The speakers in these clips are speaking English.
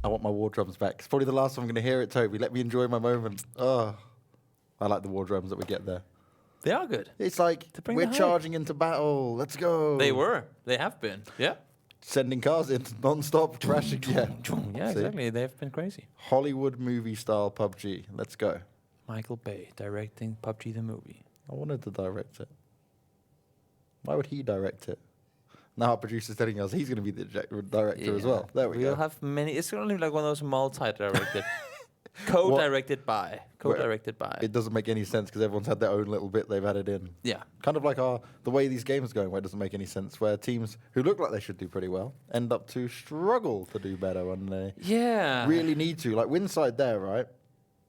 I want my war drums back. It's probably the last time I'm going to hear it, Toby. Let me enjoy my moment. Oh, I like the war drums that we get there. They are good. It's like we're charging into battle. Let's go. They were. They have been. Yeah. Sending cars in non-stop, crashing. Yeah, Exactly. They've been crazy. Hollywood movie style PUBG. Let's go. Michael Bay directing PUBG the movie. I wanted to direct it. Why would he direct it? Now our producer's telling us he's going to be the director as well. There we go. We'll have many. It's going to be like one of those multi-directed. Co-directed by. It doesn't make any sense because everyone's had their own little bit they've added in. Yeah. Kind of like the way these games are going, where it doesn't make any sense, where teams who look like they should do pretty well end up to struggle to do better when they really need to. Like Winside there, right?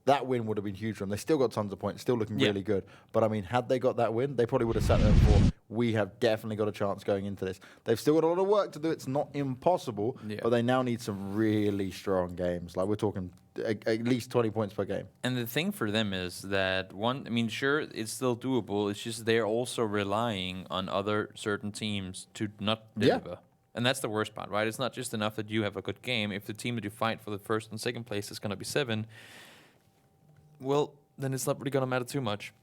That win would have been huge for them. They still got tons of points, still looking really good. But I mean, had they got that win, they probably would have sat there and thought, we have definitely got a chance going into this. They've still got a lot of work to do. It's not impossible, but they now need some really strong games. Like we're talking at least 20 points per game. And the thing for them is that sure, it's still doable. It's just they're also relying on other certain teams to not deliver. Yeah. And that's the worst part, right? It's not just enough that you have a good game. If the team that you fight for the first and second place is going to be 7, well, then it's not really going to matter too much.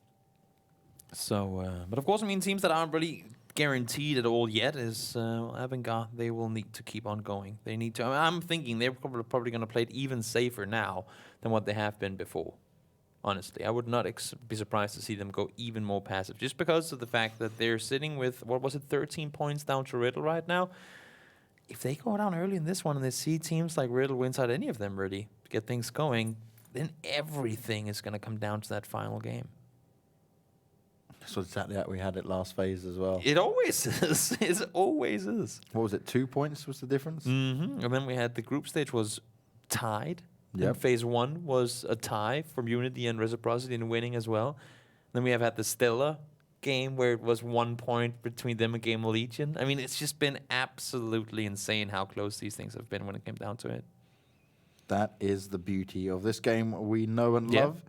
So, but of course, teams that aren't really guaranteed at all yet is Avangar. They will need to keep on going. They need to. I'm thinking they're probably going to play it even safer now than what they have been before. Honestly, I would not be surprised to see them go even more passive, just because of the fact that they're sitting with 13 points down to Riddle right now. If they go down early in this one and they see teams like Riddle, Winside, any of them ready to get things going, then everything is going to come down to that final game. So exactly how we had it last phase as well. It always is. It always is. What was it? 2 points was the difference? Mm-hmm. And then we had the group stage was tied. Yep. And phase 1 was a tie from Unity and Reciprocity in winning as well. Then we have had the Stella game where it was 1 point between them and Gamerlegion. It's just been absolutely insane how close these things have been when it came down to it. That is the beauty of this game we know and love.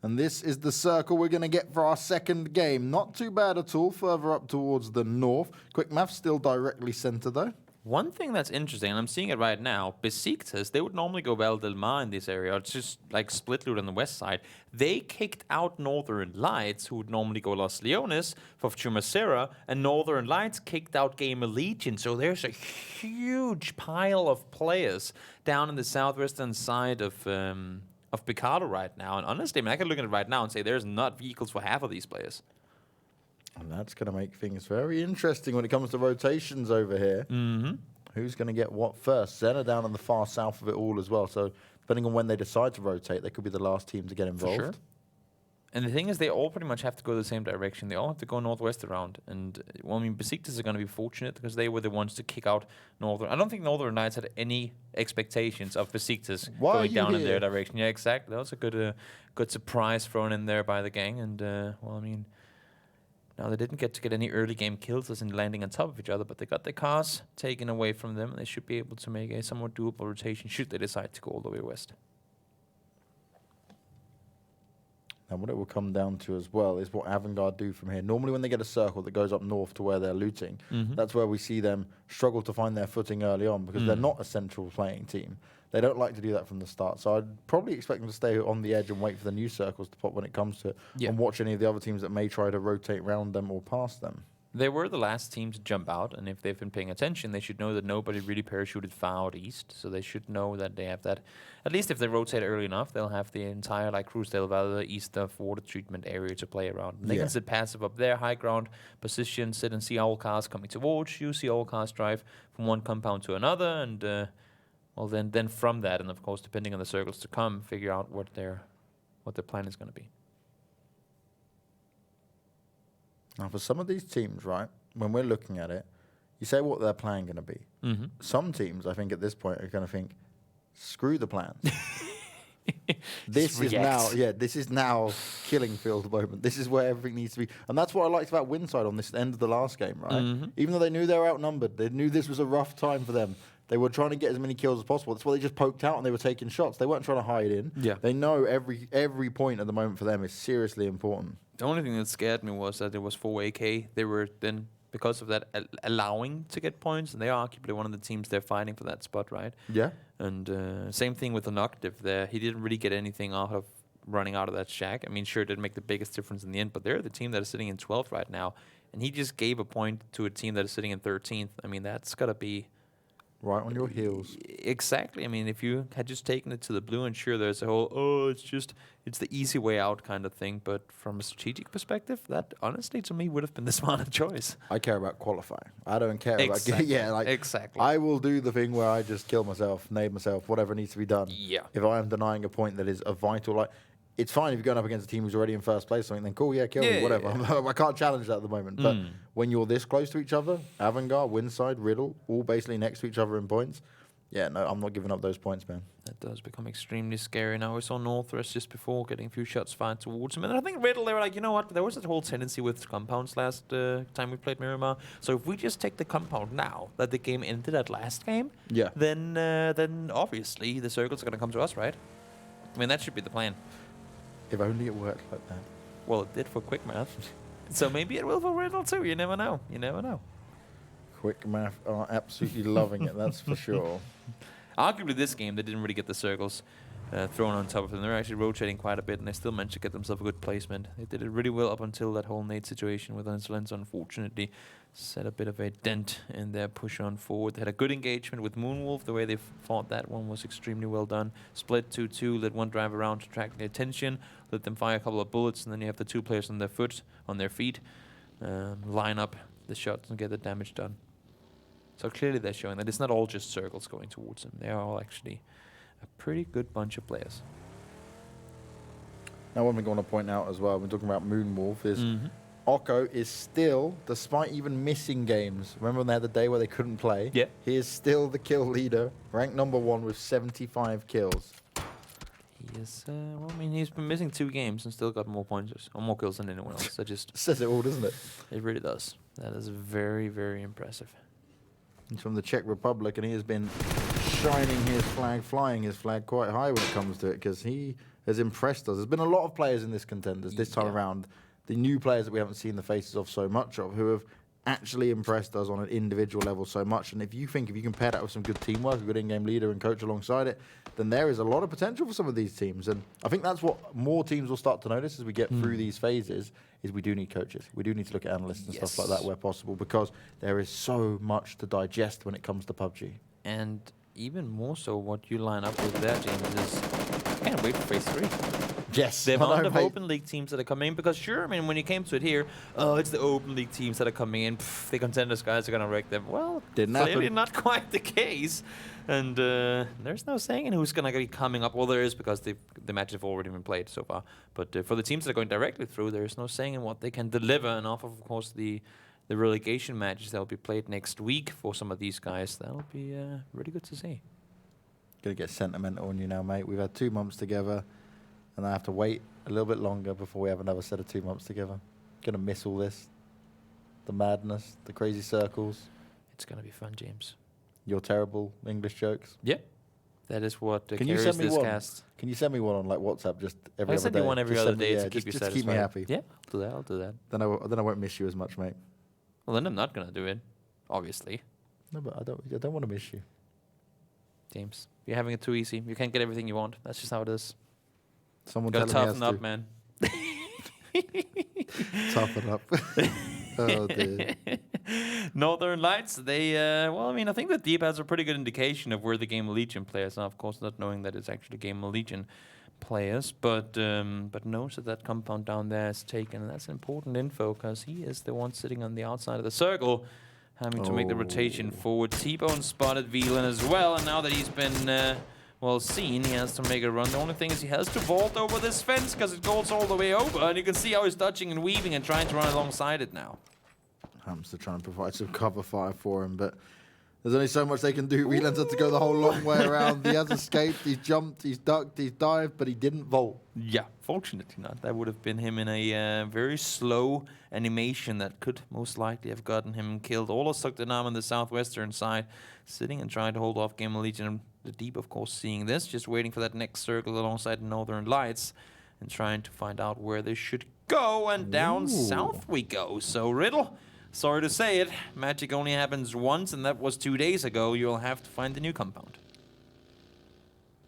And this is the circle we're going to get for our second game. Not too bad at all, further up towards the north. Quickmath still directly center, though. One thing that's interesting, and I'm seeing it right now, Besiktas, they would normally go Val del Mar in this area. It's just like split loot on the west side. They kicked out Northern Lights, who would normally go Los Leones for Chumacera, and Northern Lights kicked out Gamerlegion. So there's a huge pile of players down in the southwestern side of Picado right now. And honestly, I can look at it right now and say there's not vehicles for half of these players. And that's going to make things very interesting when it comes to rotations over here. Mm-hmm. Who's going to get what first? Zen down on the far south of it all as well. So depending on when they decide to rotate, they could be the last team to get involved. For sure. And the thing is, they all pretty much have to go the same direction. They all have to go northwest around. And, Besiktas are going to be fortunate because they were the ones to kick out Northern. I don't think Northern Knights had any expectations of Besiktas going down in their direction. Yeah, exactly. That was a good surprise thrown in there by the gang. And, now they didn't get any early game kills as in landing on top of each other, but they got their cars taken away from them. And they should be able to make a somewhat doable rotation should they decide to go all the way west. And what it will come down to as well is what Avangar do from here. Normally when they get a circle that goes up north to where they're looting, that's where we see them struggle to find their footing early on because they're not a central playing team. They don't like to do that from the start. So I'd probably expect them to stay on the edge and wait for the new circles to pop when it comes to it and watch any of the other teams that may try to rotate around them or past them. They were the last team to jump out, and if they've been paying attention, they should know that nobody really parachuted far out east, so they should know that they have that. At least if they rotate early enough, they'll have the entire Cruz-Del Valle east of water treatment area to play around. And they can sit passive up there, high ground position, sit and see all cars coming towards you, see all cars drive from one compound to another, and then from that, and of course, depending on the circles to come, figure out what their plan is going to be. Now, for some of these teams, right, when we're looking at it, you say what their plan going to be. Mm-hmm. Some teams, I think, at this point are going to think, screw the plans. This is now killing field moment. This is where everything needs to be. And that's what I liked about Winside on this end of the last game, right? Mm-hmm. Even though they knew they were outnumbered, they knew this was a rough time for them. They were trying to get as many kills as possible. That's why they just poked out and they were taking shots. They weren't trying to hide in. Yeah. They know every point at the moment for them is seriously important. The only thing that scared me was that it was 4 AK. They were then because of that allowing to get points, and they are arguably one of the teams they're fighting for that spot, right? Yeah. And same thing with Inoctive there. He didn't really get anything out of running out of that shack. I mean, sure, it didn't make the biggest difference in the end, but they're the team that is sitting in 12th right now, and he just gave a point to a team that is sitting in 13th. I mean, that's got to be... Right on your heels. Exactly. I mean, if you had just taken it to the blue, and sure, there's a whole, it's the easy way out kind of thing. But from a strategic perspective, that honestly, to me, would have been the smarter choice. I care about qualifying. I don't care exactly. about... exactly. I will do the thing where I just kill myself, nade myself, whatever needs to be done. Yeah. If I am denying a point that is a vital... Like, it's fine if you're going up against a team who's already in first place or something, then cool, kill me, whatever. Yeah. I can't challenge that at the moment. But when you're this close to each other, Avangar, Winside, Riddle, all basically next to each other in points... Yeah, no, I'm not giving up those points, man. That does become extremely scary. Now we saw Northwest just before getting a few shots fired towards him. And I think Riddle, they were like, you know what? There was that whole tendency with compounds last time we played Miramar. So if we just take the compound now that the game ended at last game, then obviously the circles are going to come to us, right? I mean, that should be the plan. If only it worked like that. Well, it did for Quickmath. So maybe it will for Riddle too. You never know. You never know. Quickmath are absolutely loving it, that's for sure. Arguably this game, they didn't really get the circles thrown on top of them. They're actually rotating quite a bit, and they still managed to get themselves a good placement. They did it really well up until that whole nade situation with Insolence, unfortunately. Set a bit of a dent in their push on forward. They had a good engagement with Moonwolf. The way they fought that one was extremely well done. Split 2-2, let one drive around to attract the attention, let them fire a couple of bullets, and then you have the two players on their feet, line up the shots and get the damage done. So clearly they're showing that it's not all just circles going towards them. They are all actually a pretty good bunch of players. Now, one thing I want to point out as well, we're talking about Moonwolf, is Oko is still, despite even missing games, remember when they had the day where they couldn't play? Yeah. He is still the kill leader, ranked #1 with 75 kills. He is, well, I mean, he's been missing 2 games and still got more pointers, or more kills than anyone else. That just says it all, doesn't it? It really does. That is very, very impressive. He's from the Czech Republic, and he has been shining his flag, flying his flag quite high when it comes to it, because he has impressed us. There's been a lot of players in this Contenders this time around, the new players that we haven't seen the faces of so much of, who have actually impressed us on an individual level so much. And if you can pair that with some good teamwork, a good in-game leader and coach alongside it, then there is a lot of potential for some of these teams. And I think that's what more teams will start to notice as we get through these phases, is we do need coaches. We do need to look at analysts and stuff like that where possible, because there is so much to digest when it comes to PUBG. And even more so, what you line up with there, James, is I can't wait for phase 3. Yes. The amount of Open League teams that are coming in, because sure, I mean, when you came to it here, it's the Open League teams that are coming in, the Contenders guys are going to wreck them. Well, clearly not quite the case. And there's no saying who's going to be coming up. Well, there is, because the matches have already been played so far. But for the teams that are going directly through, there is no saying what they can deliver. And off of course, the relegation matches that will be played next week for some of these guys, that'll be really good to see. Gonna get sentimental on you now, mate. We've had 2 months together, and I have to wait a little bit longer before we have another set of 2 months together. Gonna miss all this. The madness, the crazy circles. It's gonna be fun, James. Your terrible English jokes. Yeah. That is what Can carries you send me this one? Cast. Can you send me one on like WhatsApp just every other day? I'll send you one every other day to keep you just satisfied. to keep me happy. Yeah, I'll do that. Then I won't miss you as much, mate. Well, then I'm not gonna do it, obviously. No, but I don't want to miss you. James, you're having it too easy. You can't get everything you want. That's just how it is. Someone gotta telling me toughen up, man. Toughen up. Oh dear. Northern Lights, they well, I mean, I think the deep has a pretty good indication of where the Gamerlegion players are. Of course, not knowing that it's actually Gamerlegion players, but knows that compound down there is taken, and that's important info, because he is the one sitting on the outside of the circle, having to make the rotation forward. T-Bone spotted Velan as well, and now that he's been well seen, he has to make a run. The only thing is he has to vault over this fence, because it goes all the way over, and you can see how he's dodging and weaving and trying to run alongside it now. Hamster trying to provide some cover fire for him, but there's only so much they can do. Velan's had to go the whole long way around. He has escaped, he's jumped, he's ducked, he's dived, but he didn't vault. Yeah, fortunately not. That would have been him in a very slow animation that could most likely have gotten him killed. All of Zoekt Een Naam on the southwestern side, sitting and trying to hold off Gamerlegion. The Deep, of course, seeing this, just waiting for that next circle alongside Northern Lights and trying to find out where they should go. And down south we go. So Riddle sorry to say it, magic only happens once, and that was 2 days ago. You'll have to find a new compound.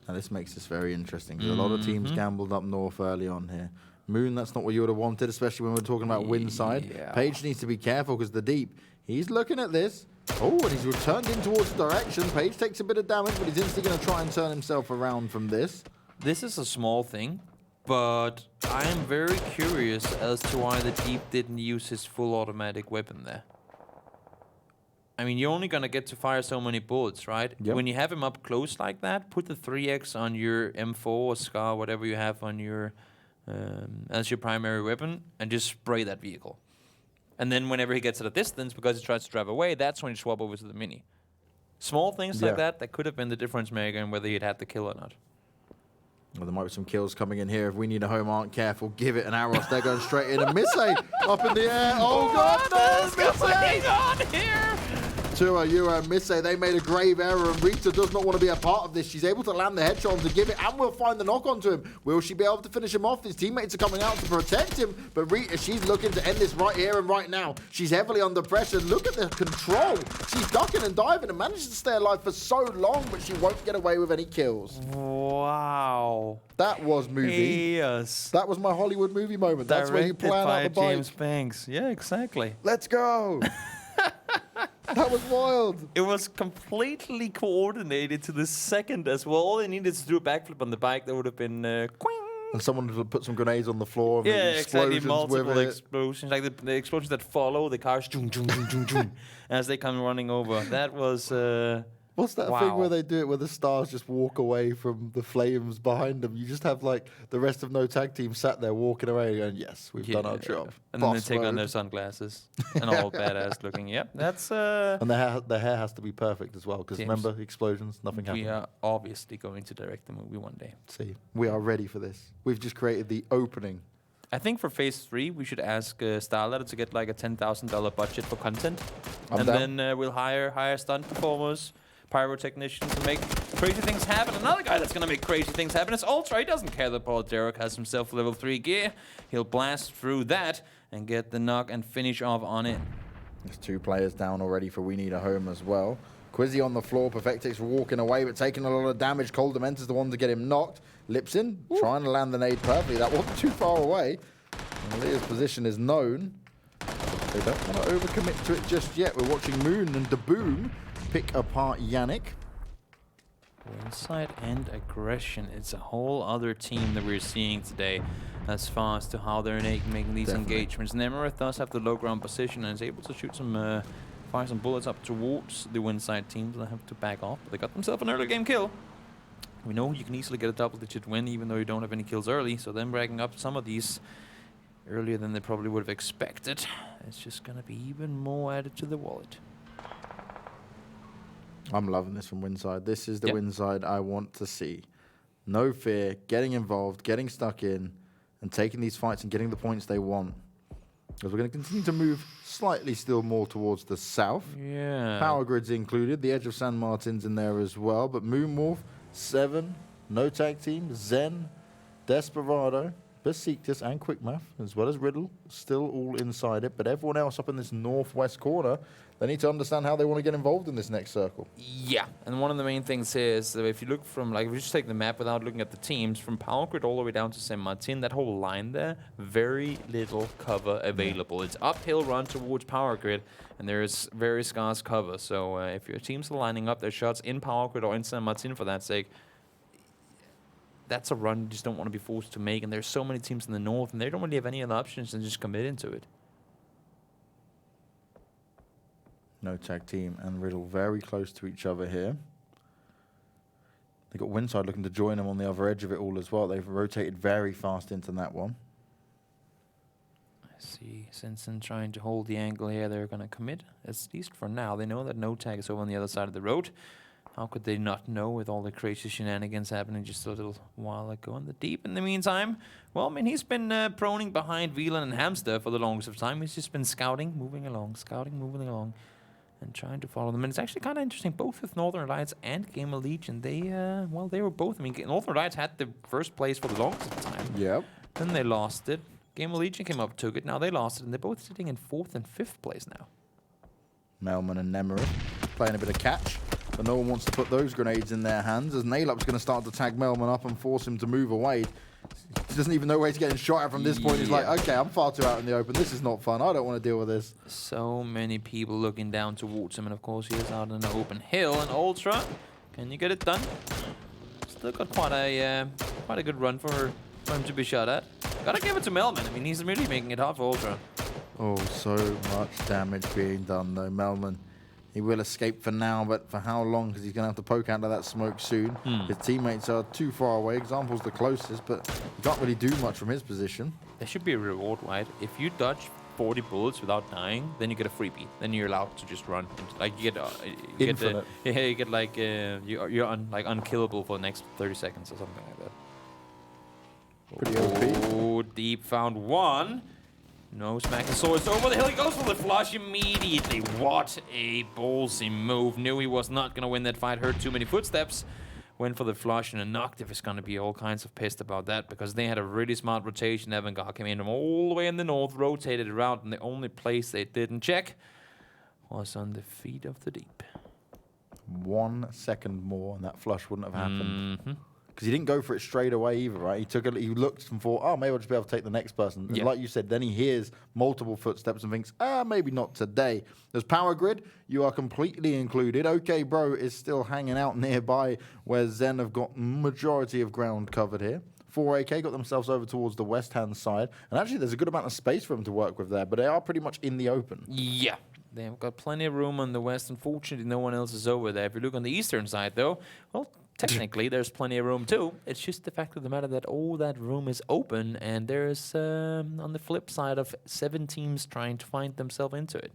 Now this makes this very interesting, because a lot of teams gambled up north early on here. Moon, that's not what you would have wanted, especially when we're talking about Winside. Yeah. Page needs to be careful, because the deep, he's looking at this. Oh, and he's returned in towards the direction. Page takes a bit of damage, but he's instantly going to try and turn himself around from this. This is a small thing, but I am very curious as to why the Deep didn't use his full automatic weapon there. I mean, you're only going to get to fire so many bullets, right? Yep. When you have him up close like that, put the 3x on your M4 or SCAR, whatever you have on your as your primary weapon, and just spray that vehicle. And then whenever he gets at a distance, because he tries to drive away, that's when you swap over to the Mini. Small things like that could have been the difference maker in whether he'd had the kill or not. Well, there might be some kills coming in here. If we need a home, aren't careful, give it an Arrows. They're going straight in. And Missy up in the air. Oh, God, What is going on here? To you and Missy, they made a grave error, and Rita does not want to be a part of this. She's able to land the headshot and to give it, and we'll find the knock onto him. Will she be able to finish him off? His teammates are coming out to protect him, but Rita, she's looking to end this right here and right now. She's heavily under pressure. Look at the control. She's ducking and diving and manages to stay alive for so long, but she won't get away with any kills. Wow. That was movie. Yes. That was my Hollywood movie moment. That's where you plan out the bike. James Banks. Yeah, exactly. Let's go. That was wild. It was completely coordinated to the second as well. All they needed to do a backflip on the bike. That would have been quing. And someone would put some grenades on the floor. And Yeah, exactly. Multiple with explosions, like the explosions that follow the cars, as they come running over. That was. What's that thing where they do it where the stars just walk away from the flames behind them? You just have like the rest of no tag team sat there walking away going, yes, we've done our job. And then they take on their sunglasses and all badass looking. Yep, that's... And their hair has to be perfect as well, because remember, explosions, nothing happens. We are obviously going to direct the movie one day. See, we are ready for this. We've just created the opening. I think for phase 3, we should ask StarLadder to get like a $10,000 budget for content. Then we'll hire stunt performers, pyrotechnicians to make crazy things happen. Another guy that's going to make crazy things happen is Ultra. He doesn't care that Paul Derek has himself level 3 gear. He'll blast through that and get the knock and finish off on it. There's 2 players down already for We Need a Home as well. Quizzy on the floor. Perfectix walking away, but taking a lot of damage. Cold Dementor's the one to get him knocked. Lipsin trying to land the nade perfectly. That wasn't too far away. And Leah's position is known. They don't want to overcommit to it just yet. We're watching Moon and Daboom pick apart Yannick. Winside and Aggression. It's a whole other team that we're seeing today as far as to how they're making these engagements. Nemerith does have the low ground position and is able to shoot some, fire some bullets up towards the Winside team. They have to back off, but they got themselves an early game kill. We know you can easily get a double-digit win even though you don't have any kills early, so them racking up some of these earlier than they probably would have expected. It's just going to be even more added to the wallet. I'm loving this from Winside. This is the Winside I want to see. No fear, getting involved, getting stuck in, and taking these fights and getting the points they want. Because we're going to continue to move slightly still more towards the south. Yeah. Power grids included. The edge of San Martin's in there as well. But Moonwolf, Se7en, no tag team, Zen, Desperado, Besiktas and Quickmath, as well as Riddle, still all inside it. But everyone else up in this northwest corner, they need to understand how they want to get involved in this next circle. Yeah, and one of the main things here is that if you look from, like, if you just take the map without looking at the teams, from Power Grid all the way down to San Martin, that whole line there, very little cover available. It's uphill run towards Power Grid, and there is very scarce cover. So if your teams are lining up their shots in Power Grid or in San Martin for that sake, that's a run you just don't want to be forced to make. And there's so many teams in the north, and they don't really have any other options than just commit into it. No tag team and Riddle very close to each other here. They got Winside looking to join them on the other edge of it all as well. They've rotated very fast into that one. I see Se7en trying to hold the angle here. They're going to commit, at least for now. They know that no tag is over on the other side of the road. How could they not know with all the crazy shenanigans happening just a little while ago in the deep? In the meantime, well, I mean, he's been proning behind Wieland and Hamster for the longest of time. He's just been scouting, moving along, and trying to follow them. And it's actually kind of interesting, both with Northern Lights and Gamerlegion. They, well, they were both. I mean, Northern Lights had the first place for the longest of time. Yep. Then they lost it. Gamerlegion came up, took it. Now they lost it, and they're both sitting in 4th and 5th place now. Melman and Nemeth playing a bit of catch, but no one wants to put those grenades in their hands as Nailup's going to start to tag Melman up and force him to move away. He doesn't even know where he's getting shot at from this point. He's like, okay, I'm far too out in the open. This is not fun. I don't want to deal with this. So many people looking down towards him, and of course he is out in the open hill. And Ultra, can you get it done? Still got quite a good run for him to be shot at. Gotta give it to Melman. I mean, he's really making it hard for Ultra. Oh, so much damage being done though. Melman, he will escape for now, but for how long? Because he's going to have to poke out of that smoke soon. His teammates are too far away. Example's the closest, but he can't really do much from his position. There should be a reward, right? If you dodge 40 bullets without dying, then you get a freebie. Then you're allowed to just run. Like you get Infinite. You get like you're unkillable for the next 30 seconds or something like that. Pretty OP. Oh, deep found one. No smacking swords over the hill. He goes for the flush immediately. What a ballsy move. Knew he was not going to win that fight. Heard too many footsteps. Went for the flush and a knock. If is going to be all kinds of pissed about that because they had a really smart rotation. Avangar came in from all the way in the north, rotated around, and the only place they didn't check was on the feet of the deep. 1 second more and that flush wouldn't have happened. Because he didn't go for it straight away either, right? He looked and thought, oh, maybe I'll just be able to take the next person. And like you said, then he hears multiple footsteps and thinks, maybe not today. There's Power Grid. You are completely included. OK, Bro is still hanging out nearby where Zen have got majority of ground covered here. 4AK got themselves over towards the west-hand side. And actually, there's a good amount of space for them to work with there, but they are pretty much in the open. Yeah. They've got plenty of room on the west. Unfortunately, no one else is over there. If you look on the eastern side, though, well, technically, there's plenty of room too. It's just the fact of the matter that all that room is open, and there's, on the flip side of 7 teams trying to find themselves into it.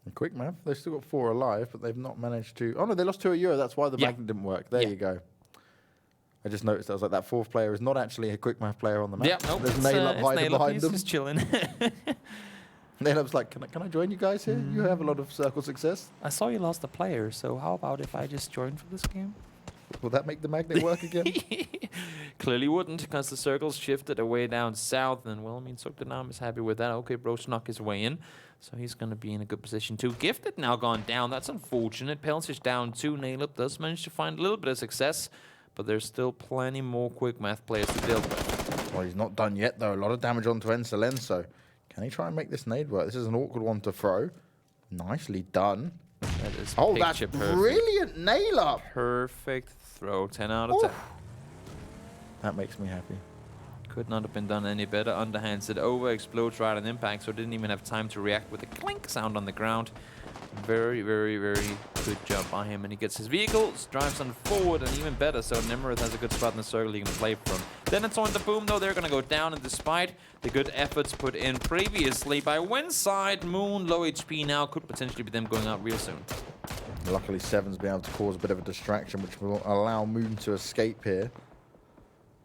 And Quickmath, they've still got 4 alive, but they've not managed to... Oh, no, they lost to a Euro. That's why the magnet didn't work. There you go. I just noticed, I was like, that 4th player is not actually a Quickmath player on the map. Yeah, nope. There's Naileup hiding behind them. He's just chilling. Nailup's like, can I join you guys here? You have a lot of circle success. I saw you lost a player, so how about if I just join for this game? Will that make the magnet work again? Clearly wouldn't, because the circles shifted away down south, and well, I mean, Zoekt Een Naam is happy with that. Okay, Bro snuck his way in, so he's going to be in a good position too. Gifted now gone down. That's unfortunate. PEL's is down too. Naileup does manage to find a little bit of success, but there's still plenty more Quickmath players to deal with. Well, he's not done yet, though. A lot of damage onto Encelenso. Can he try and make this nade work? This is an awkward one to throw. Nicely done. That is that's brilliant. Naileup. Perfect throw. 10 out of 10. That makes me happy. Could not have been done any better. Underhands it over, explodes right on impact, so didn't even have time to react with the clink sound on the ground. Very, very, very good job by him. And he gets his vehicles, drives on forward, and even better, so Nemeth has a good spot in the circle he can play from. Then it's on the boom, though. They're going to go down, and despite the good efforts put in previously by Winside, Moon, low HP now, could potentially be them going out real soon. Luckily, Seven's been able to cause a bit of a distraction, which will allow Moon to escape here.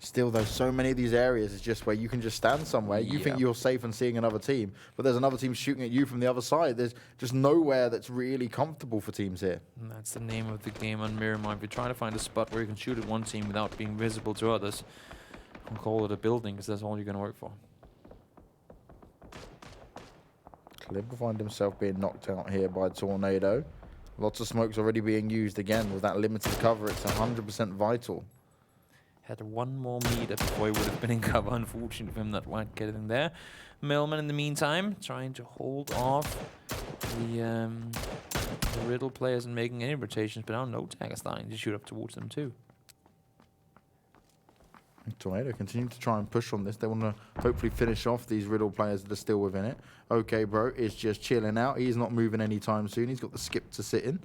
Still, though, so many of these areas is just where you can just stand somewhere. You think you're safe and seeing another team, but there's another team shooting at you from the other side. There's just nowhere that's really comfortable for teams here. And that's the name of the game on Miramar. If you're trying to find a spot where you can shoot at one team without being visible to others, I'll call it a building, because that's all you're going to work for. Clib will find himself being knocked out here by Tornado. Lots of smokes already being used again. With that limited cover, it's 100% vital. Had one more meter before he would have been in cover. Unfortunately for him, not quite getting there. Melman, in the meantime, trying to hold off the Riddle players and making any rotations, but now No Tag is starting to shoot up towards them too. Tornado continue to try and push on this. They want to hopefully finish off these Riddle players that are still within it. OK, Bro is just chilling out. He's not moving anytime soon. He's got the skip to sit in.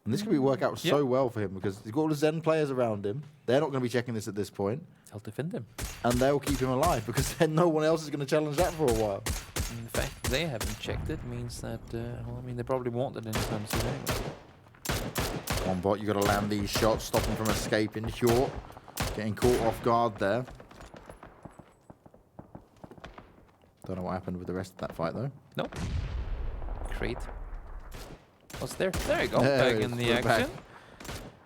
And this could work out so well for him because he's got all the Zen players around him. They're not going to be checking this at this point. They'll defend him. And they'll keep him alive because then no one else is going to challenge that for a while. And the fact that they haven't checked it means that, well, I mean, they probably won't it anytime soon anyway. Come on, Bot, you got to land these shots, stop him from escaping. Short, getting caught off guard there. Don't know what happened with the rest of that fight, though. Nope. Great. What's there? There you go. Back in the action.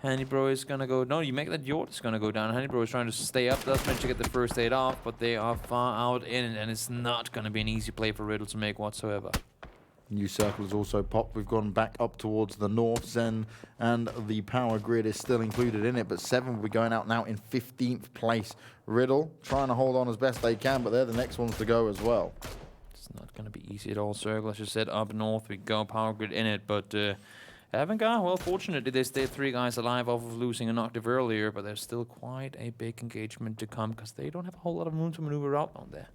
Handybro is gonna go. No, you make that Yort is gonna go down. Handybro is trying to stay up. Does manage to get the first aid off, but they are far out in it, and it's not gonna be an easy play for Riddle to make whatsoever. New circle has also popped. We've gone back up towards the north. Zen and the power grid is still included in it, but Se7en will be going out now in 15th place. Riddle trying to hold on as best they can, but they're the next ones to go as well. It's not going to be easy at all. Circle, as you said, up north we go. Power grid in it, but Avangar, well, fortunately they stayed 3 guys alive off of losing an octave earlier, but there's still quite a big engagement to come because they don't have a whole lot of room to maneuver out on there.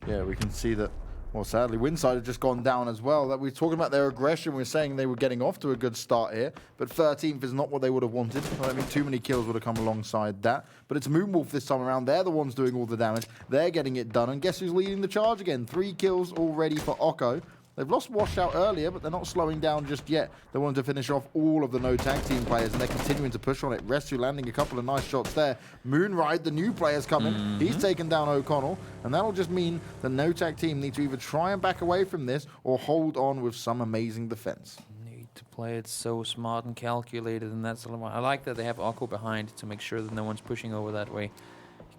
Yeah, we can see that. Well, sadly, Winside have just gone down as well. That we're talking about their aggression. We're saying they were getting off to a good start here, but 13th is not what they would have wanted. I mean, too many kills would have come alongside that. But it's Moonwolf this time around. They're the ones doing all the damage. They're getting it done. And guess who's leading the charge again? 3 kills already for Oko. They've lost Washout earlier, but they're not slowing down just yet. They wanted to finish off all of the no tag team players, and they're continuing to push on it. Restu landing a couple of nice shots there. Moonride, the new player's coming. He's taken down O'Connell, and that'll just mean the no tag team need to either try and back away from this or hold on with some amazing defense. Need to play it so smart and calculated, and that's a lot. I like that they have Oko behind to make sure that no one's pushing over that way.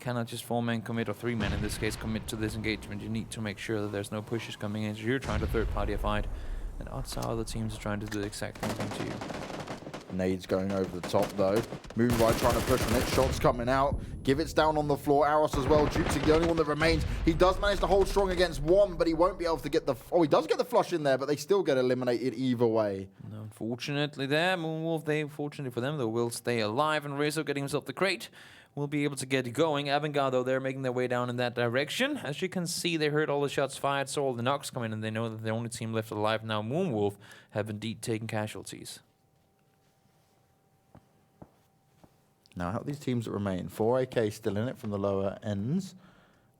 Cannot just 4-man commit, or 3-man in this case, commit to this engagement. You need to make sure that there's no pushes coming in. So you're trying to third-party a fight, and odds are other teams are trying to do the exact same thing to you. Nades going over the top though. Moonride trying to push on it. Shots coming out. Givit's down on the floor. Aros as well. Jutsi, the only one that remains. He does manage to hold strong against one, but he won't be able to get the... Oh, he does get the flush in there, but they still get eliminated either way. No, unfortunately there, Moonwolf, fortunately for them, though, will stay alive, and Rizzo getting himself the crate. Will be able to get going. Avangar, though, they're making their way down in that direction. As you can see, they heard all the shots fired, saw all the knocks come in, and they know that the only team left alive now, Moonwolf, have indeed taken casualties. Now, out of these teams that remain, 4AK still in it from the lower ends.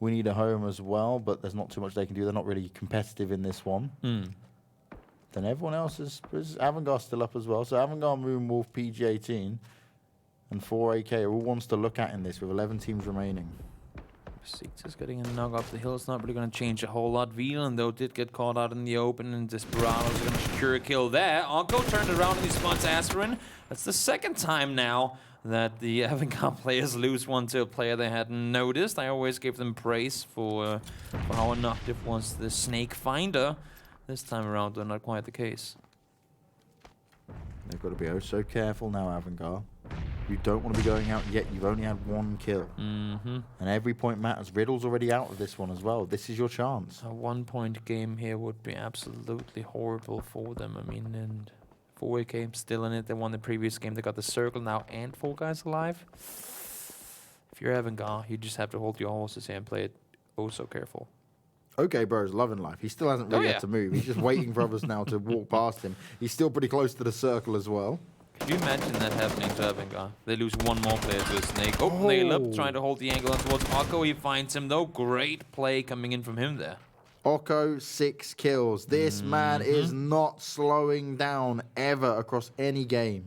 We need a home as well, but there's not too much they can do. They're not really competitive in this one. Then everyone else is Avangar still up as well. So Avangar, Moonwolf, PG18. And 4AK are all ones to look at in this with 11 teams remaining. Besiktas getting a knock up the hill. It's not really going to change a whole lot. Wieland, though, did get caught out in the open, and Desperado is going to secure a kill there. Onko turned around and he spots Asterin. That's the second time now that the Avangar players lose one to a player they hadn't noticed. I always give them praise for how innovative was the Snake Finder. This time around, though, not quite the case. They've got to be oh so careful now, Avangar. You don't want to be going out yet. You've only had 1 kill. And every point matters. Riddle's already out of this one as well. This is your chance. A 1-point game here would be absolutely horrible for them. I mean, and 4AK still in it. They won the previous game. They got the circle now and 4 guys alive. If you're Avangar, you just have to hold your horses here and play it oh so careful. Okay, bro is loving life. He still hasn't really had to move. He's just waiting for others now to walk past him. He's still pretty close to the circle as well. Could you imagine that happening to Avangar? They lose 1 more player to a Snake. Oh, nail up, trying to hold the angle on towards Oko. He finds him, though. Great play coming in from him there. Oko, 6 kills. This man is not slowing down ever across any game.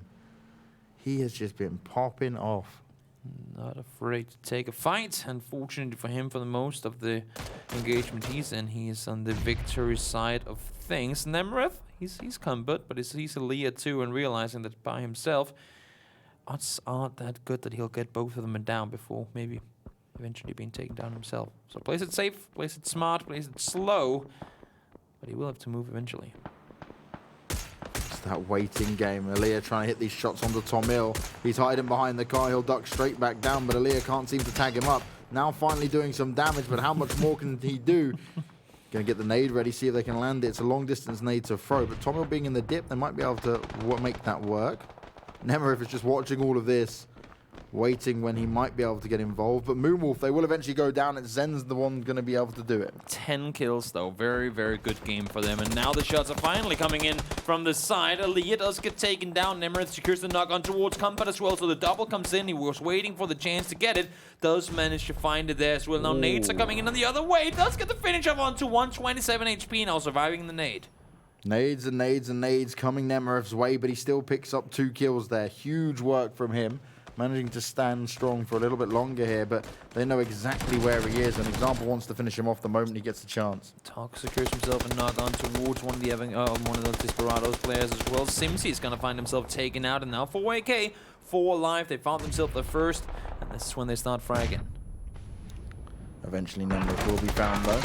He has just been popping off. Not afraid to take a fight. Unfortunately for him, for the most of the engagement he's in, he is on the victory side of things. Nemrith, he's cumbered, but he's a leader too, and realizing that by himself, odds aren't that good that he'll get both of them down before maybe eventually being taken down himself. So plays it safe, plays it smart, plays it slow, but he will have to move eventually. That waiting game. Aaliyah trying to hit these shots onto Tom Hill. He's hiding behind the car. He'll duck straight back down, but Aaliyah can't seem to tag him up. Now finally doing some damage, but how much more can he do? Going to get the nade ready, see if they can land it. It's a long distance nade to throw, but Tom Hill being in the dip, they might be able to make that work. Nemerif is just watching all of this, waiting when he might be able to get involved. But Moonwolf, they will eventually go down, and Zen's the one going to be able to do it. 10 kills, though. Very, very good game for them. And now the shots are finally coming in from the side. Aaliyah does get taken down. Nemerith secures the knock on towards Combat as well. So the double comes in. He was waiting for the chance to get it. Does manage to find it there as well. Now nades are coming in on the other way. Does get the finish up onto 127 HP now, surviving the nade. Nades and nades coming Nemerith's way, but he still picks up 2 kills there. Huge work from him. managing to stand strong for a little bit longer here, but they know exactly where he is. And Example wants to finish him off the moment he gets the chance. Talk secures himself and knock on towards one of the Desperado's players as well. Simsy is going to find himself taken out, and now 4AK, 4 alive. They found themselves the first, and this is when they start fragging. Eventually numbers will be found though.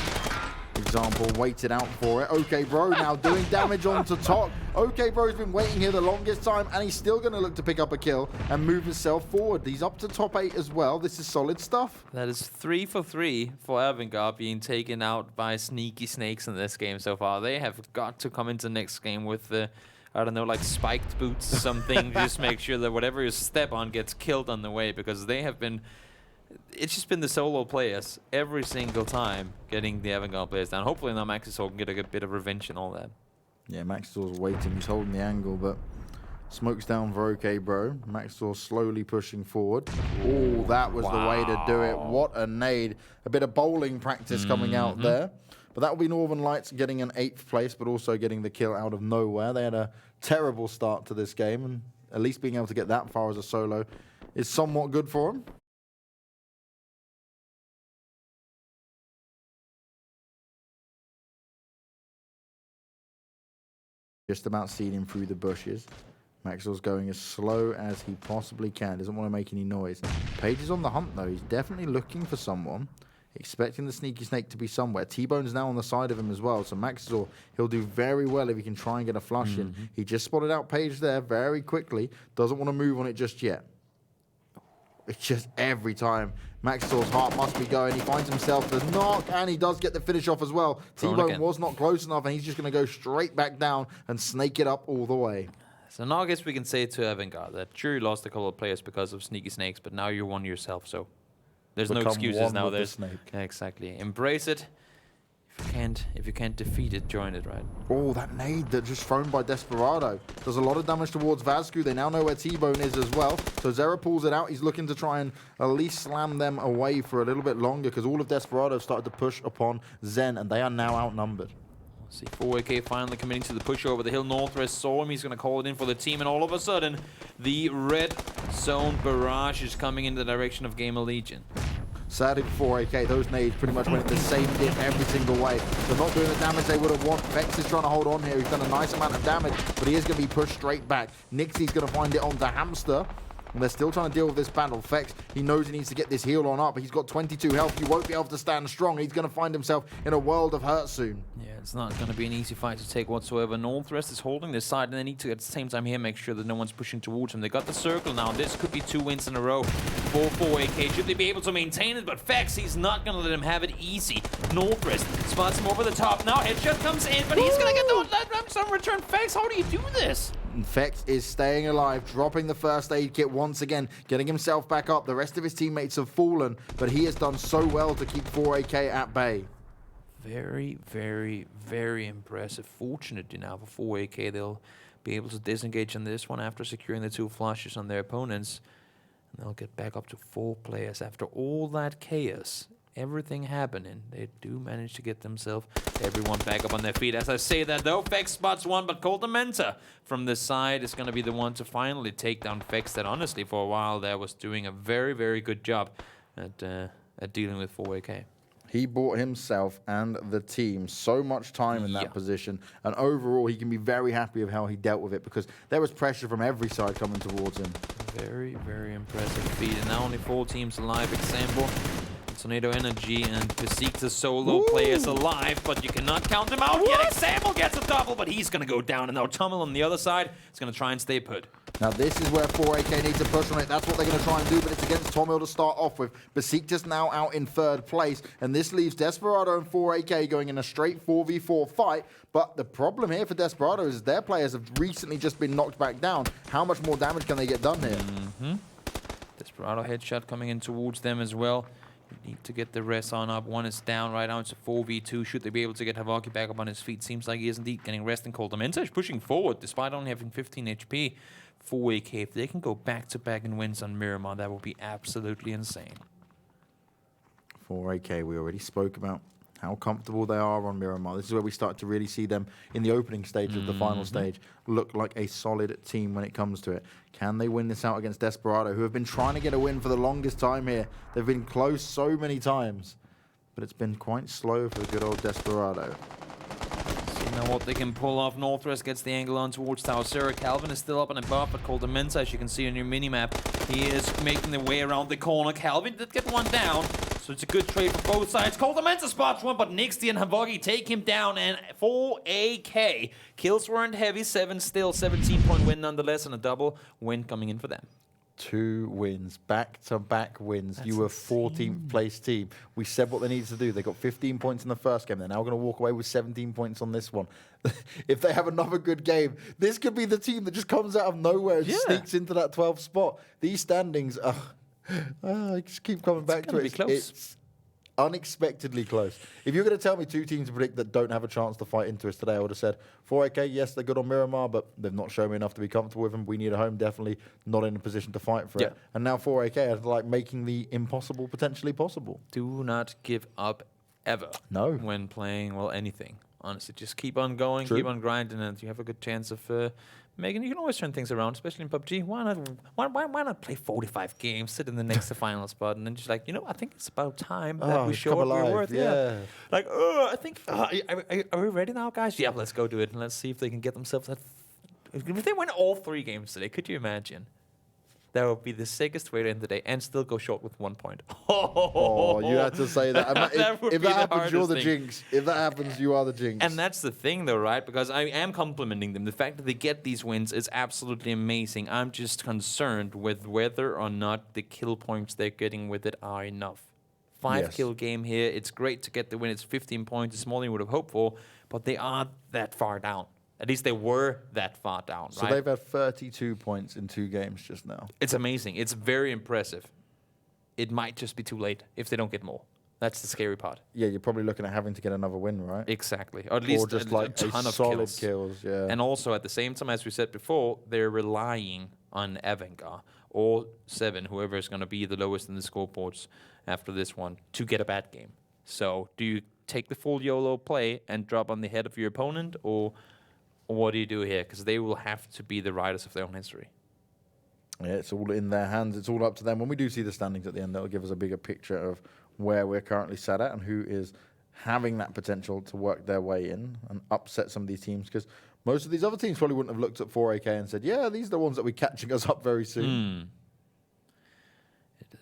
Example waited out for it. OK Bro now doing damage onto top. OK Bro's been waiting here the longest time, and he's still going to look to pick up a kill and move himself forward. He's up to top 8 as well. This is solid stuff. That is 3 for 3 for Avangar being taken out by Sneaky Snakes in this game so far. They have got to come into the next game with the, I don't know, like spiked boots or something. Just make sure that whatever you step on gets killed on the way, because they have been... It's just been the solo players every single time getting the Avangar players down. Hopefully now Maxisol can get a bit of revenge and all that. Yeah, Maxisol's waiting. He's holding the angle, but smokes down for OK Bro. Maxisol slowly pushing forward. Oh, that was the way to do it. What a nade. A bit of bowling practice coming out there. But that will be Northern Lights getting an 8th place, but also getting the kill out of nowhere. They had a terrible start to this game, and at least being able to get that far as a solo is somewhat good for them. Just about seeing him through the bushes. Maxwell's going as slow as he possibly can. Doesn't want to make any noise. Page is on the hunt though. He's definitely looking for someone. Expecting the Sneaky Snake to be somewhere. T-Bone's now on the side of him as well. So Maxwell, he'll do very well if he can try and get a flush in. He just spotted out Page there very quickly. Doesn't want to move on it just yet. It's just every time. Maxwell's heart must be going. He finds himself the knock, and he does get the finish off as well. T-Bone was not close enough, and he's just going to go straight back down and snake it up all the way. So now I guess we can say to Avangar that sure, you lost a couple of players because of Sneaky Snakes, but now you're one yourself, so there's no excuses now. There's exactly. Embrace it. If you can't defeat it, join it, right? Oh, that nade that just thrown by Desperado. Does a lot of damage towards Vazku. They now know where T-Bone is as well. So Zera pulls it out. He's looking to try and at least slam them away for a little bit longer, because all of Desperado started to push upon Zen, and they are now outnumbered. See 4AK finally committing to the push over the hill. Northwest saw him. He's going to call it in for the team, and all of a sudden, the red zone barrage is coming in the direction of Gamerlegion. Sadly for 4AK, those nades pretty much went the same dip every single way. They're not doing the damage they would have wanted. Vex is trying to hold on here. He's done a nice amount of damage, but he is going to be pushed straight back. Nixie's going to find it onto Hamster, and they're still trying to deal with this battle. Vex, he knows he needs to get this heal on up, but he's got 22 health. He won't be able to stand strong. He's going to find himself in a world of hurt soon. Yeah, it's not going to be an easy fight to take whatsoever. Northwest is holding this side, and they need to, at the same time here, make sure that no one's pushing towards him. They got the circle now. This could be 2 wins in a row for 4AK. Should they be able to maintain it? But Vex, he's not going to let him have it easy. Northwest spots him over the top. Now headshot comes in, but he's going to get some return. Vex, how do you do this? Vex is staying alive, dropping the first aid kit once again, getting himself back up. The rest of his teammates have fallen, but he has done so well to keep 4AK at bay. Very, very, very impressive. Fortunately now for 4AK, they'll be able to disengage on this one after securing the 2 flushes on their opponents. And they'll get back up to 4 players. After all that chaos, everything happening, they do manage to get themselves everyone back up on their feet. As I say that though, Vex spots one, but Coltamenta from the side is going to be the one to finally take down Vex, that honestly for a while there was doing a very, very good job at dealing with 4AK. He bought himself and the team so much time in that position, and overall he can be very happy with how he dealt with it, because there was pressure from every side coming towards him. Very, very impressive feat. And now only 4 teams alive. Example, Tornado Energy and Besiktas solo players alive, but you cannot count them out yet. Example gets a double, but he's going to go down, and now Tummel on the other side is going to try and stay put. Now this is where 4AK needs to push on it. That's what they're going to try and do, but it's against Tommel to start off with. Besiktas now out in 3rd place, and this leaves Desperado and 4AK going in a straight 4v4 fight. But the problem here for Desperado is their players have recently just been knocked back down. How much more damage can they get done here? Desperado headshot coming in towards them as well. Need to get the rest on up. One is down right now. It's a 4v2. Should they be able to get Havaki back up on his feet? Seems like he is indeed getting rest and Coltamenta is pushing forward despite only having 15 HP. 4AK, if they can go back-to-back and wins on Miramar, that would be absolutely insane. 4AK, we already spoke about how comfortable they are on Miramar. This is where we start to really see them in the opening stage of the final stage look like a solid team when it comes to it. Can they win this out against Desperado, who have been trying to get a win for the longest time here? They've been close so many times, but it's been quite slow for the good old Desperado. See now what they can pull off. Northwest gets the angle on towards Tower Zero. Calvin is still up and above, but called immense, as you can see on your minimap. He is making the way around the corner. Calvin did get one down, so it's a good trade for both sides. Cold immense spots one, but Nixty and Havogi take him down, and for AK. Kills weren't heavy, 7 still, 17-point win nonetheless, and a double win coming in for them. 2 wins, back-to-back wins. You were 14th place team. We said what they needed to do. They got 15 points in the first game. They're now going to walk away with 17 points on this one. If they have another good game, this could be the team that just comes out of nowhere and sneaks into that 12th spot. These standings, I just keep coming back to it. It's unexpectedly close. If you're going to tell me 2 teams to predict that don't have a chance to fight into us today, I would have said 4AK, yes, they're good on Miramar, but they've not shown me enough to be comfortable with them. We need a home, definitely not in a position to fight for it. And now 4AK are like making the impossible potentially possible. Do not give up ever. No. When playing, well, anything. Honestly, just keep on going, keep on grinding, and you have a good chance of making. You can always turn things around, especially in PUBG. Why not play 45 games, sit in the next to final spot, and then just like, I think it's about time that we show what we're worth. Yeah. Like, I think, are we ready now, guys? Yeah, let's go do it, and let's see if they can get themselves that. If they win all 3 games today, could you imagine? That would be the sickest way to end the day and still go short with 1 point. Oh, you had to say that. If that happens, you're the jinx. If that happens, you are the jinx. And that's the thing, though, right? Because I am complimenting them. The fact that they get these wins is absolutely amazing. I'm just concerned with whether or not the kill points they're getting with it are enough. 5-kill game here. It's great to get the win. It's 15 points. It's more than you would have hoped for. But they are that far down. At least they were that far down, so they've had 32 points in 2 games just now. It's amazing. It's very impressive. It might just be too late if they don't get more. That's the scary part. Yeah, you're probably looking at having to get another win, right? Exactly. Or at least just a ton of solid kills. Yeah. And also at the same time, as we said before, they're relying on Avangar or Se7en, whoever is going to be the lowest in the scoreboards after this one, to get a bad game. So do you take the full YOLO play and drop on the head of your opponent, or what do you do here? Because they will have to be the writers of their own history. Yeah, it's all in their hands. It's all up to them. When we do see the standings at the end, that'll give us a bigger picture of where we're currently sat at and who is having that potential to work their way in and upset some of these teams. Because most of these other teams probably wouldn't have looked at 4AK and said, yeah, these are the ones that will be catching us up very soon.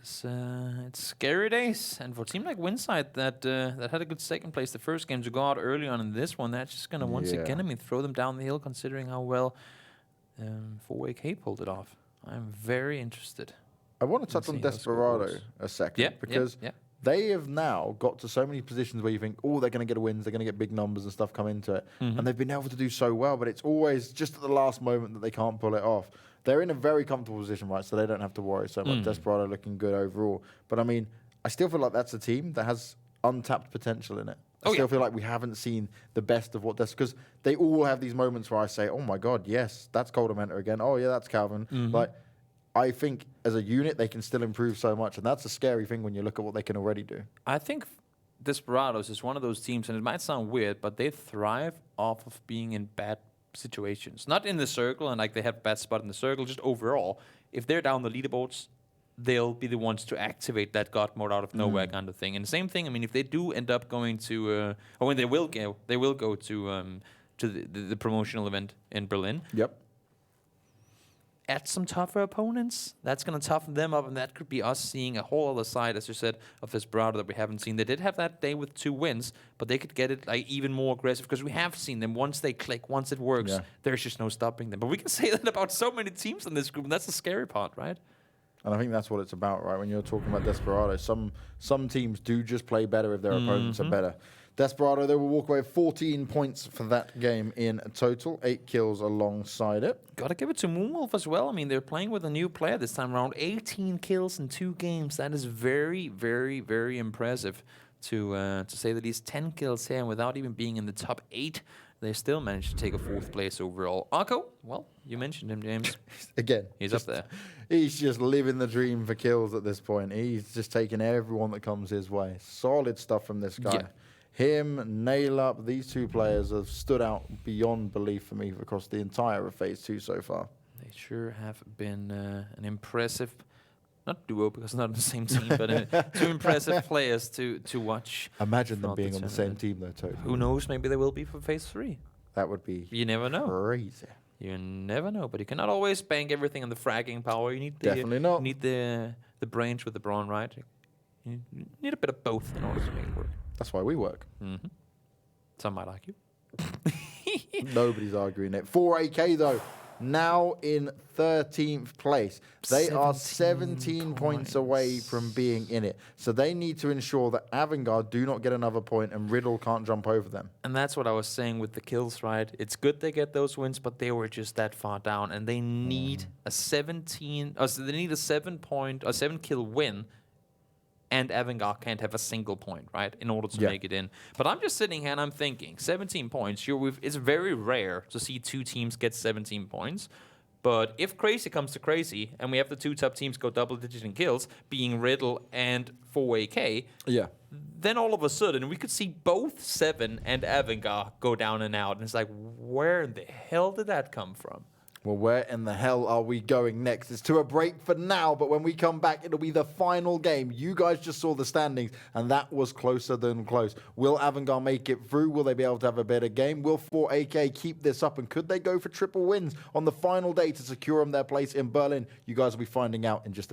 It's scary days, and for a team like Winside that had a good second place the first game to go out early on in this one, that's just gonna once again throw them down the hill, considering how well 4AK pulled it off. I'm very interested. I want to touch on Desperado a second because they have now got to so many positions where you think, oh, they're going to get wins, they're going to get big numbers and stuff come into it, and they've been able to do so well, but it's always just at the last moment that they can't pull it off. They're in a very comfortable position, right, so they don't have to worry so much. Desperado looking good overall. But, I mean, I still feel like that's a team that has untapped potential in it. I still feel like we haven't seen the best of what because they all have these moments where I say, oh, my God, yes, that's Coldamenter again. Oh, yeah, that's Calvin. Like, I think as a unit, they can still improve so much, and that's a scary thing when you look at what they can already do. I think Desperados is one of those teams, and it might sound weird, but they thrive off of being in bad situations. Not in the circle, and like they have a bad spot in the circle, just overall. If they're down the leaderboards, they'll be the ones to activate that God mode out of nowhere kind of thing. And the same thing, I mean, if they do end up going to, or when they will go to the promotional event in Berlin. Yep. At some tougher opponents, that's going to toughen them up, and that could be us seeing a whole other side, as you said, of Desperado that we haven't seen. They did have that day with 2 wins, but they could get it like even more aggressive, because we have seen them. Once they click, once it works, there's just no stopping them. But we can say that about so many teams in this group, and that's the scary part, right? And I think that's what it's about, right? When you're talking about Desperado, some teams do just play better if their opponents are better. Desperado, they will walk away with 14 points for that game in total, 8 kills alongside it. Got to give it to Moonwolf as well. I mean, they're playing with a new player this time around. 18 kills in 2 games. That is very, very, very impressive to say that he's 10 kills here, and without even being in the top 8, they still managed to take a 4th place overall. Arco, well, you mentioned him, James. Again, he's up there. He's just living the dream for kills at this point. He's just taking everyone that comes his way. Solid stuff from this guy. Yeah. him, Nail Up, these two players have stood out beyond belief for me across the entire of Phase 2 so far. They sure have been an impressive, not duo because not on the same team, but two impressive players to watch. Imagine them being on the same team though, totally. Who knows, maybe they will be for Phase 3. That would be You never know. crazy. You never know, but you cannot always bank everything on the fragging power. You need the, Definitely not. You need the brains with the brawn, right? You need a bit of both in order to make it work. That's why we work. Mm-hmm. Some might argue. Nobody's arguing it. 4AK though, now in 13th place. They are 17 points away from being in it. So they need to ensure that Avangar do not get another point and Riddle can't jump over them. And that's what I was saying with the kills, right? It's good they get those wins, but they were just that far down, and they need a 7 kill win. And Avangar can't have a single point, right, in order to make it in. But I'm just sitting here and I'm thinking, 17 points. It's very rare to see two teams get 17 points. But if crazy comes to crazy, and we have the two top teams go double-digit in kills, being Riddle and 4AK, then all of a sudden we could see both Se7en and Avangar go down and out. And it's like, where in the hell did that come from? Well, where in the hell are we going next? It's to a break for now, but when we come back, it'll be the final game. You guys just saw the standings, and that was closer than close. Will Avangar make it through? Will they be able to have a better game? Will 4AK keep this up, and could they go for triple wins on the final day to secure them their place in Berlin? You guys will be finding out in just a